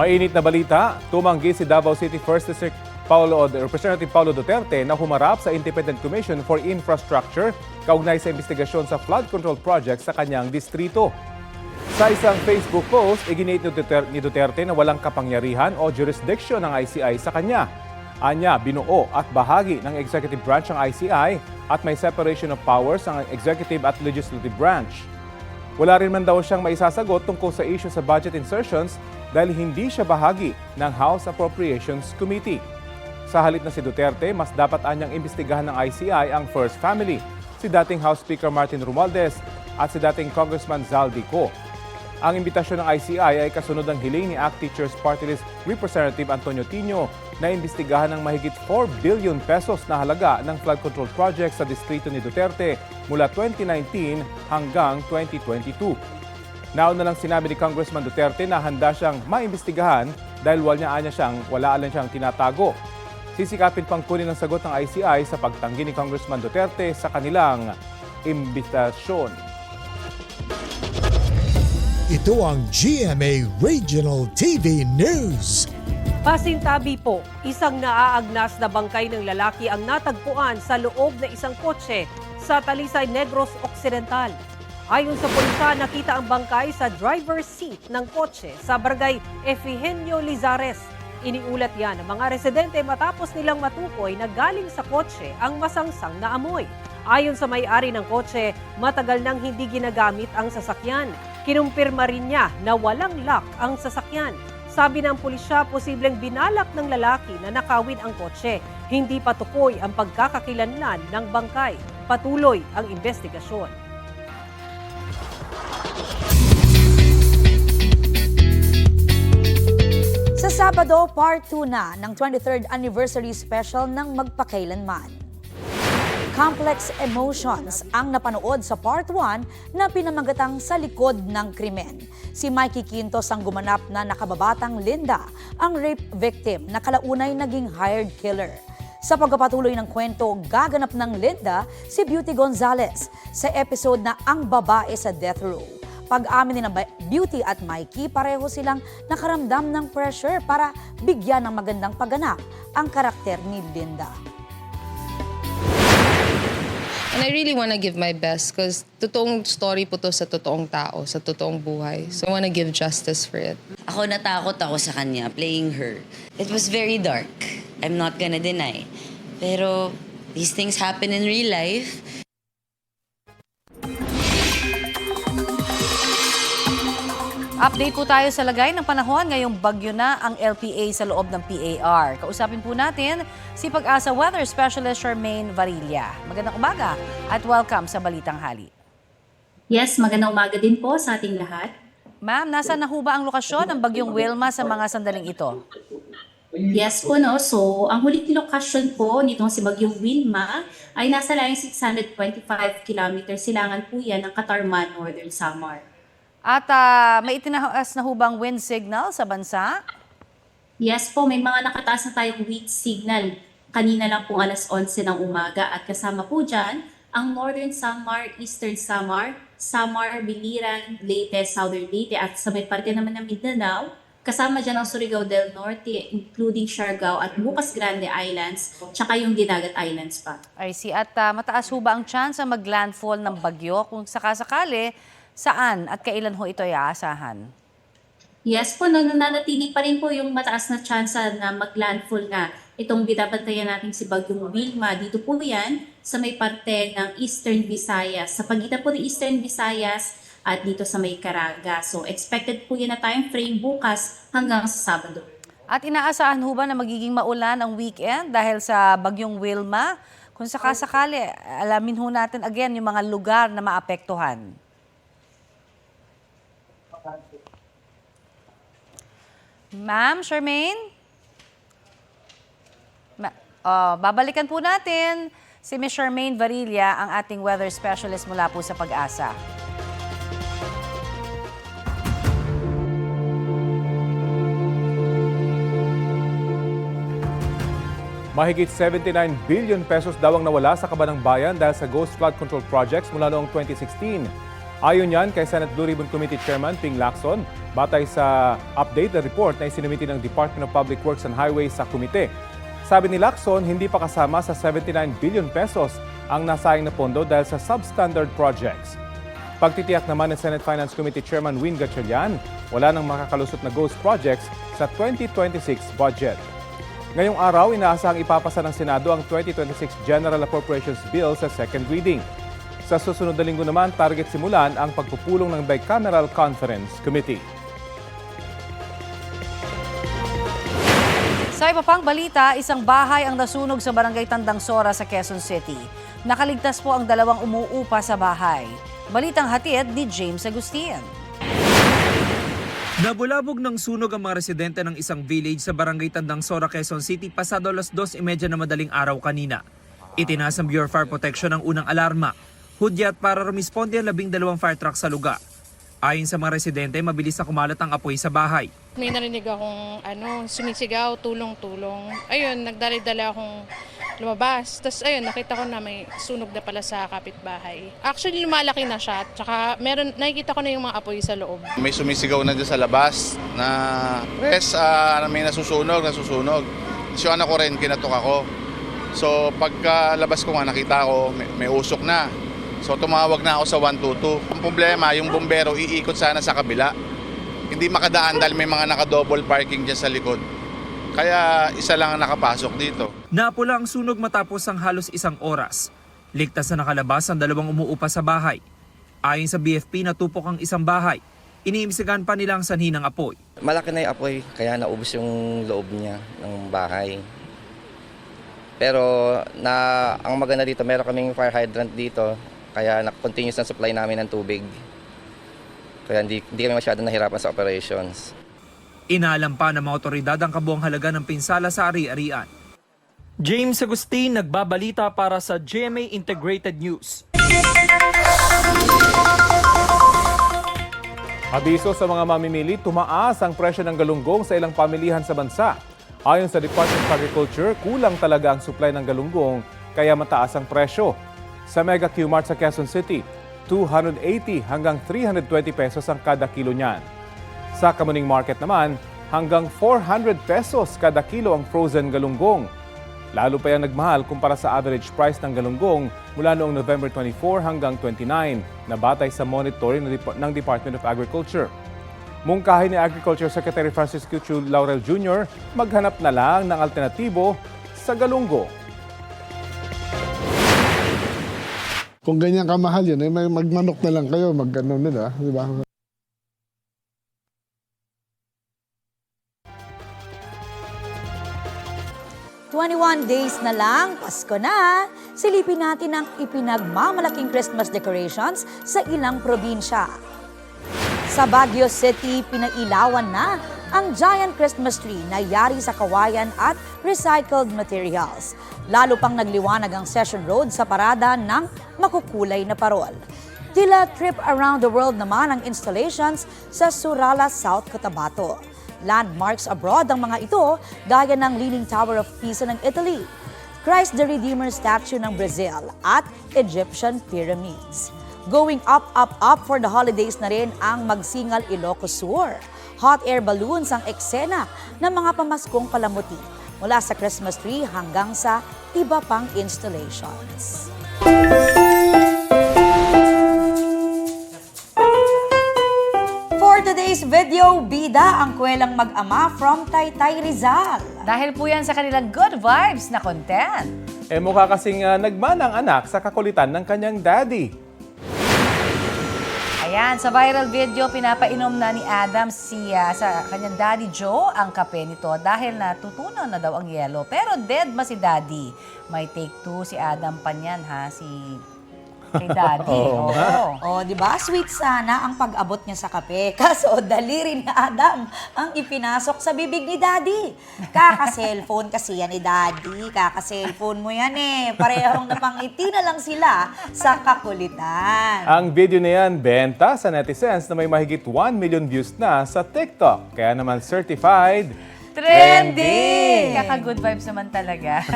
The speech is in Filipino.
Mainit na balita, tumanggi si Davao City 1st District Representative Paulo Duterte na humarap sa Independent Commission for Infrastructure kaugnay sa investigasyon sa flood control project sa kanyang distrito. Sa isang Facebook post, iginiit ni Duterte na walang kapangyarihan o jurisdiction ng ICI sa kanya. Anya, binuo at bahagi ng executive branch ng ICI at may separation of powers ang executive at legislative branch. Wala rin man daw siyang maisasagot tungkol sa issue sa budget insertions dahil hindi siya bahagi ng House Appropriations Committee. Sa halip na si Duterte, mas dapat anyang imbestigahan ng ICI ang First Family, si dating House Speaker Martin Romualdez at si dating Congressman Zaldi Co. Ang imbitasyon ng ICI ay kasunod ng hiling ni ACT Teachers Party List Representative Antonio Tino na imbestigahan ng mahigit 4 billion pesos na halaga ng flood control project sa distrito ni Duterte mula 2019 hanggang 2022. Nauna lang sinabi ni Congressman Duterte na handa siyang maimbestigahan dahil wala siyang tinatago. Sisikapin pang kunin ang sagot ng ICI sa pagtanggi ni Congressman Duterte sa kanilang imbitasyon. Ito ang GMA Regional TV News. Pasintabi po, isang naaagnas na bangkay ng lalaki ang natagpuan sa loob na isang kotse sa Talisay, Negros Occidental. Ayon sa pulisa, nakita ang bangkay sa driver's seat ng kotse sa barangay Efigenio Lizares. Iniulat yan ng mga residente matapos nilang matukoy na galing sa kotse ang masangsang na amoy. Ayon sa may-ari ng kotse, matagal nang hindi ginagamit ang sasakyan. Kinumpirma rin niya na walang lock ang sasakyan. Sabi ng pulisya, posibleng binalak ng lalaki na nakawin ang kotse. Hindi pa tukoy ang pagkakakilanlan ng bangkay. Patuloy ang investigasyon. Sa Sabado, Part 2 na ng 23rd Anniversary Special ng Magpakailanman. Complex emotions ang napanood sa Part 1 na pinamagatang Sa Likod ng Krimen. Si Mikey Quintos ang gumanap na nakababatang Linda, ang rape victim na kalaunay naging hired killer. Sa pagpapatuloy ng kwento, gaganap ng Linda si Beauty Gonzalez sa episode na Ang Babae sa Death Row. Pag-amin ni Beauty at Mikey, pareho silang nakaramdam ng pressure para bigyan ng magandang pagganap ang karakter ni Linda. And I really want to give my best because totoong story po to sa totoong tao, sa totoong buhay. So I want to give justice for it. Ako natakot ako sa kanya, playing her. It was very dark. I'm not gonna deny. Pero these things happen in real life. Update po tayo sa lagay ng panahon ngayong bagyo na ang LPA sa loob ng PAR. Kausapin po natin si Pag-asa Weather Specialist Charmaine Varilla. Magandang umaga at welcome sa Balitang Hali. Yes, magandang umaga din po sa ating lahat. Ma'am, nasaan na ho ba ang lokasyon ng bagyong Wilma sa mga sandaling ito? Yes po, no. So, ang huling lokasyon po nitong si Bagyong Wilma ay nasa layong 625 km silangan po yan ng Katarman, Northern Samar. At may itinaas na ho bang wind signal sa bansa? Yes po, may mga nakataas na tayong wind signal. Kanina lang po alas 11 ng umaga at kasama po dyan ang Northern Samar, Eastern Samar, Samar, Biliran, Leyte, Southern Leyte at sa may parte naman ng Mindanao. Kasama dyan ang Surigao del Norte, including Siargao at Bukas Grande Islands, tsaka yung Dinagat Islands pa. I see. At mataas ho ba ang chance na mag-landfall ng bagyo? Kung sakasakali, saan at kailan ho ito iaasahan? Yes po, nananatili pa rin po yung mataas na tsansa na mag-landfall na itong binabantayan natin si Bagyong Wilma. Dito po yan sa may parte ng Eastern Visayas. Sa pagitan po ng Eastern Visayas at dito sa may Caraga. So expected po yan na time frame bukas hanggang sa Sabado. At inaasahan ho ba na magiging maulan ang weekend dahil sa Bagyong Wilma? Kung sakasakali, alamin ho natin again yung mga lugar na maapektuhan. Ma'am Charmaine? Babalikan po natin si Ms. Charmaine Varilla, ang ating weather specialist mula po sa Pag-asa. Mahigit 79 billion pesos daw ang nawala sa Kabanang Bayan dahil sa ghost flood control projects mula noong 2016. Ayon yan kay Senate Blue Ribbon Committee Chairman Ping Lacson, batay sa update na report na isinumiti ng Department of Public Works and Highways sa komite. Sabi ni Lacson, hindi pa kasama sa 79 billion pesos ang nasayang na pondo dahil sa substandard projects. Pagtitiyak naman ng Senate Finance Committee Chairman Win Gatchalian, wala nang makakalusot na ghost projects sa 2026 budget. Ngayong araw, inaasahang ipapasa ng Senado ang 2026 General Appropriations Bill sa second reading. Sa susunod na linggo naman, target simulan ang pagpupulong ng Bicameral Conference Committee. Sa iba pang balita, isang bahay ang nasunog sa barangay Tandang Sora sa Quezon City. Nakaligtas po ang dalawang umuupa sa bahay. Balitang hatid ni James Agustin. Nabulabog ng sunog ang mga residente ng isang village sa barangay Tandang Sora, Quezon City pasado alas 2:30 na madaling araw kanina. Itinaas ng Bureau of Fire Protection ang unang alarma. Hudyat para rumisponde ang 12 fire truck sa lugar. Ayon sa mga residente, mabilis na kumalat ang apoy sa bahay. May narinig akong sumisigaw, tulong-tulong. Ayun, nagdali-dali akong lumabas. Tapos ayun, nakita ko na may sunog na pala sa kapitbahay. Actually, lumalaki na siya. Tsaka nakikita ko na yung mga apoy sa loob. May sumisigaw na dyan sa labas na press, may nasusunog. So yung anak ko rin, kinatok ako. So pagkalabas ko nga, nakita ko may usok na. So tumawag na ako sa 122. Ang problema, yung bumbero iikot sana sa kabila. Hindi makadaan dahil may mga naka-double parking dyan sa likod. Kaya isa lang ang nakapasok dito. Napula ang sunog matapos ang halos isang oras. Ligtas na nakalabas ang dalawang umuupa sa bahay. Ayon sa BFP, natupok ang isang bahay. Iniimbestigahan pa nila ang sanhi ng apoy. Malaki na yung apoy, kaya naubos yung loob niya ng bahay. Pero ang maganda dito, meron kaming fire hydrant dito. Kaya continuous na supply namin ng tubig. Kaya hindi kami masyadong nahirapan sa operations. Inaalam pa ng mga otoridad ang kabuang halaga ng pinsala sa ari-arian. James Agustin, nagbabalita para sa GMA Integrated News. Abiso sa mga mamimili, tumaas ang presyo ng galunggong sa ilang pamilihan sa bansa. Ayon sa Department of Agriculture, kulang talaga ang supply ng galunggong kaya mataas ang presyo. Sa Mega Q-Mart sa Quezon City, 280 hanggang 320 pesos ang kada kilo niyan. Sa Kamuning Market naman, hanggang 400 pesos kada kilo ang frozen galunggong. Lalo pa yan nagmahal kumpara sa average price ng galunggong mula noong November 24 hanggang 29 na batay sa monitoring ng Department of Agriculture. Mungkahi ni Agriculture Secretary Francis Cuchu Laurel Jr., maghanap na lang ng alternatibo sa galunggong. Kung ganyan kamahal yun, magmanok na lang kayo, mag-ano nila, di ba? "21 days na lang, Pasko na. Silipin natin ang ipinagmamalaking Christmas decorations sa ilang probinsya. Sa Baguio City, pinailawan na ang giant Christmas tree na yari sa kawayan at recycled materials. Lalo pang nagliwanag ang Session Road sa parada ng makukulay na parol. Tila trip around the world naman ang installations sa Surala, South Cotabato. Landmarks abroad ang mga ito gaya ng Leaning Tower of Pisa ng Italy, Christ the Redeemer statue ng Brazil at Egyptian pyramids. Going up, up, up for the holidays na rin ang Magsingal Ilocos Sur. Hot air balloons ang eksena ng mga pamaskong palamuti mula sa Christmas tree hanggang sa iba pang installations. For today's video, bida ang kwelang mag-ama from Taytay Rizal. Dahil po yan sa kanilang good vibes na content. Mukha kasing nagmanang anak sa kakulitan ng kanyang daddy. Ayan, sa viral video, pinapainom na ni Adam sa kanyang daddy Joe ang kape nito dahil natutunaw na daw ang yelo. Pero dead ba si daddy? May take two si Adam pa niyan, si kay daddy. Oo. Di ba? Sweet sana ang pag-abot niya sa kape. Kaso daliri ni Adam ang ipinasok sa bibig ni daddy. Kaka-cellphone kasi yan ni daddy. Kaka-cellphone mo yan Parehong napangiti na lang sila sa kakulitan. Ang video na yan, benta sa netizens na may mahigit 1 million views na sa TikTok. Kaya naman certified Trending! Kaka-good vibes naman talaga.